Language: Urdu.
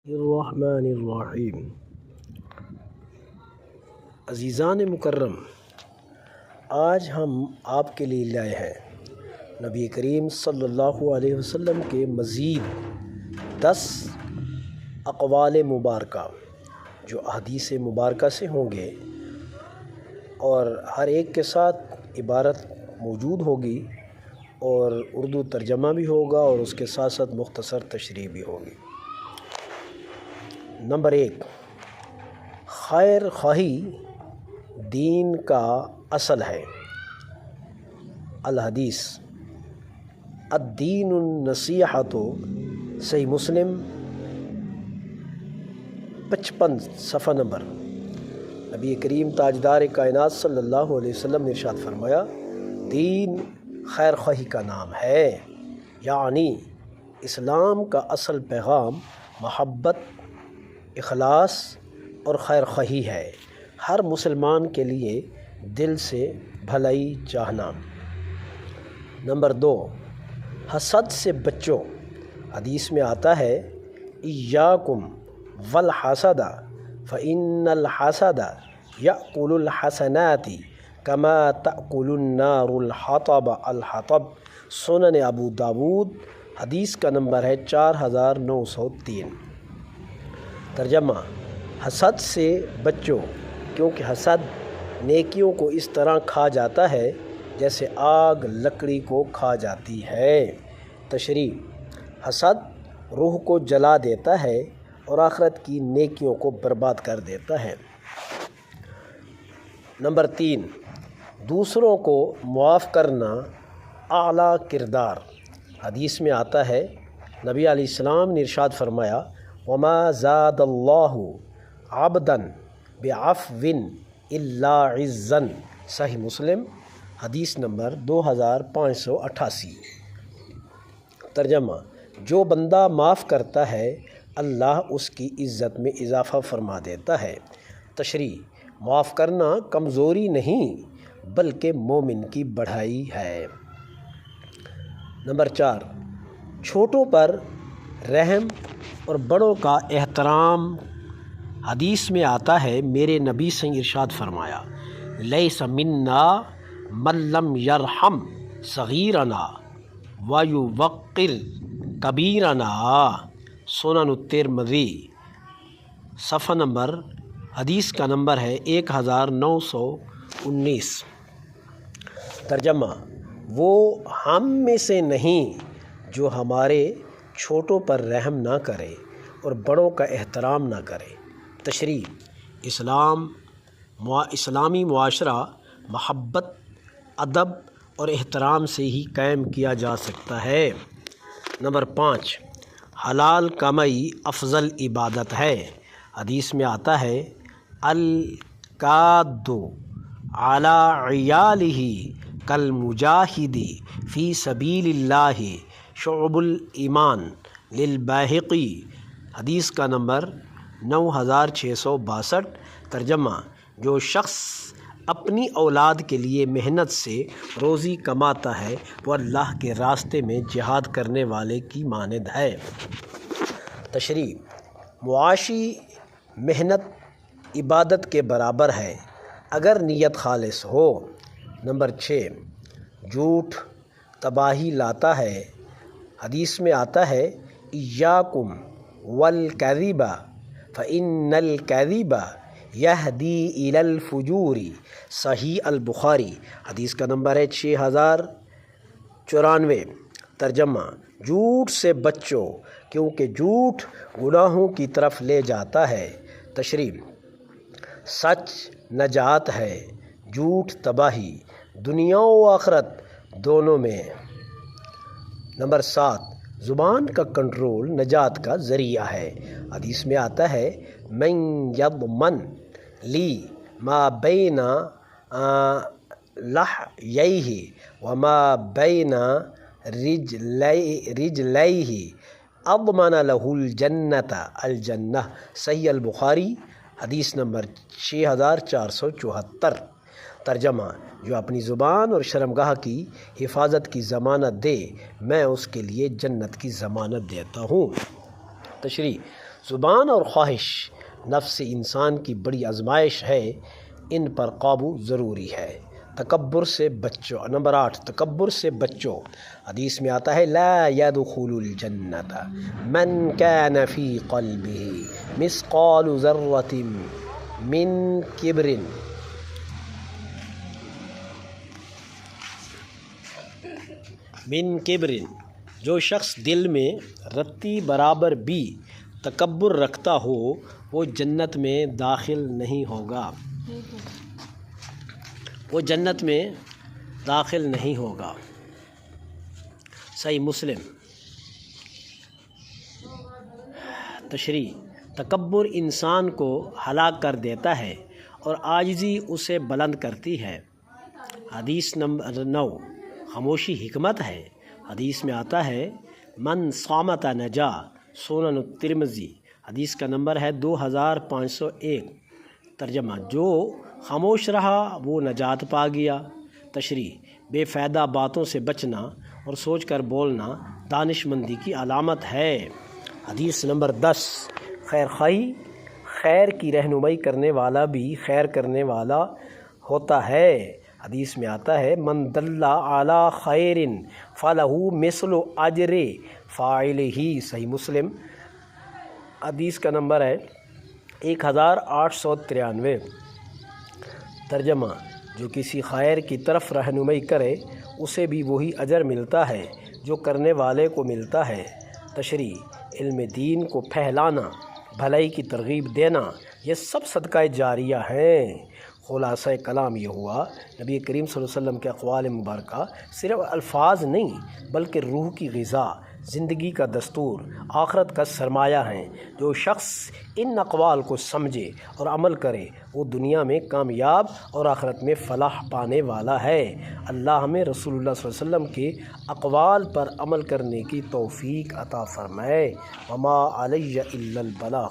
الرحمن الرحیم۔ عزیزان مکرم، آج ہم آپ کے لیے لائے ہیں نبی کریم صلی اللہ علیہ وسلم کے مزید 10 اقوال مبارکہ جو احادیث مبارکہ سے ہوں گے، اور ہر ایک کے ساتھ عبارت موجود ہوگی اور اردو ترجمہ بھی ہوگا اور اس کے ساتھ ساتھ مختصر تشریح بھی ہوگی۔ نمبر 1، خیر خواہی دین کا اصل ہے۔ الحدیث الدین النصیحۃ، صحیح مسلم 55 صفحہ نمبر۔ نبی کریم تاجدار کائنات صلی اللہ علیہ وسلم نے ارشاد فرمایا، دین خیر خواہی کا نام ہے، یعنی اسلام کا اصل پیغام محبت، اخلاص اور خیر خواہی ہے، ہر مسلمان کے لیے دل سے بھلائی چاہنا۔ نمبر 2، حسد سے بچو۔ حدیث میں آتا ہے، ایاکم والحسد فإن الحسد یأکل الحسنات کما تأکل النار الحطب۔ سنن ابو داود، حدیث کا نمبر ہے 4903۔ ترجمہ، حسد سے بچو کیونکہ حسد نیکیوں کو اس طرح کھا جاتا ہے جیسے آگ لکڑی کو کھا جاتی ہے۔ تشریح، حسد روح کو جلا دیتا ہے اور آخرت کی نیکیوں کو برباد کر دیتا ہے۔ نمبر 3، دوسروں کو معاف کرنا اعلیٰ کردار۔ حدیث میں آتا ہے، نبی علیہ السلام نے ارشاد فرمایا، وما زاد اللہ عبدا بعفو الا عزا۔ صحیح مسلم، حدیث نمبر 2588۔ ترجمہ، جو بندہ معاف کرتا ہے اللہ اس کی عزت میں اضافہ فرما دیتا ہے۔ تشریح، معاف کرنا کمزوری نہیں بلکہ مومن کی بڑھائی ہے۔ نمبر 4، چھوٹوں پر رحم اور بڑوں کا احترام۔ حدیث میں آتا ہے، میرے نبی سے ارشاد فرمایا، لیس منا من لم یرحم صغیرنا ویوقر کبیرنا۔ سنن الترمذی، صفحہ نمبر، حدیث کا نمبر ہے 1919۔ ترجمہ، وہ ہم میں سے نہیں جو ہمارے چھوٹوں پر رحم نہ کرے اور بڑوں کا احترام نہ کرے۔ تشریح، اسلامی معاشرہ محبت، ادب اور احترام سے ہی قائم کیا جا سکتا ہے۔ نمبر 5، حلال کمائی افضل عبادت ہے۔ حدیث میں آتا ہے، القاد علی عیالہ کالمجاہد فی سبیل اللہ شعب الایمان للبیہقی۔ حدیث کا نمبر 9662۔ ترجمہ، جو شخص اپنی اولاد کے لیے محنت سے روزی کماتا ہے وہ اللہ کے راستے میں جہاد کرنے والے کی مانند ہے۔ تشریح، معاشی محنت عبادت کے برابر ہے اگر نیت خالص ہو۔ نمبر 6، جھوٹ تباہی لاتا ہے۔ حدیث میں آتا ہے، ایاکم والکذب فإن الکذب یہدی الی الفجور۔ صحیح البخاری، حدیث کا نمبر ہے 6094۔ ترجمہ، جھوٹ سے بچو کیونکہ جھوٹ گناہوں کی طرف لے جاتا ہے۔ تشریح، سچ نجات ہے، جھوٹ تباہی، دنیا و آخرت دونوں میں۔ نمبر 7، زبان کا کنٹرول نجات کا ذریعہ ہے۔ حدیث میں آتا ہے، من یضمن لی ما بین لحییہ وما بین رجلیہ اضمن لہ الجنہ۔ صحیح البخاری، حدیث نمبر 6474۔ ترجمہ، جو اپنی زبان اور شرمگاہ کی حفاظت کی ضمانت دے میں اس کے لیے جنت کی ضمانت دیتا ہوں۔ تشریح، زبان اور خواہش نفس انسان کی بڑی آزمائش ہے، ان پر قابو ضروری ہے۔ تکبر سے بچو۔ نمبر 8، تکبر سے بچو۔ حدیث میں آتا ہے لا يدخل الجنت من كان في قلبه مثقال ذرة من کبر، جو شخص دل میں رتی برابر بھی تکبر رکھتا ہو وہ جنت میں داخل نہیں ہوگا، وہ جنت میں داخل نہیں ہوگا۔ صحیح مسلم۔ تشریح: تکبر انسان کو ہلاک کر دیتا ہے اور عاجزی اسے بلند کرتی ہے۔ حدیث نمبر 9، خاموشی حکمت ہے۔ حدیث میں آتا ہے من صامت نجا، سنن الترمذی، حدیث کا نمبر ہے 2501۔ ترجمہ: جو خاموش رہا وہ نجات پا گیا۔ تشریح: بے فائدہ باتوں سے بچنا اور سوچ کر بولنا دانش مندی کی علامت ہے۔ حدیث نمبر 10، خیر خواہی، خیر کی رہنمائی کرنے والا بھی خیر کرنے والا ہوتا ہے۔ حدیث میں آتا ہے من دل علی خیر فلہ مثل اجر فاعلہ، صحیح مسلم، حدیث کا نمبر ہے 1893۔ ترجمہ: جو کسی خیر کی طرف رہنمائی کرے اسے بھی وہی اجر ملتا ہے جو کرنے والے کو ملتا ہے۔ تشریح: علم دین کو پھیلانا، بھلائی کی ترغیب دینا، یہ سب صدقہ جاریہ ہیں۔ خلاصہ کلام یہ ہوا نبی کریم صلی اللہ علیہ وسلم کے اقوال مبارکہ صرف الفاظ نہیں بلکہ روح کی غذا، زندگی کا دستور، آخرت کا سرمایہ ہیں۔ جو شخص ان اقوال کو سمجھے اور عمل کرے وہ دنیا میں کامیاب اور آخرت میں فلاح پانے والا ہے۔ اللہ ہمیں رسول اللہ صلی اللہ علیہ وسلم کے اقوال پر عمل کرنے کی توفیق عطا فرمائے۔ وما علی الا البلاغ۔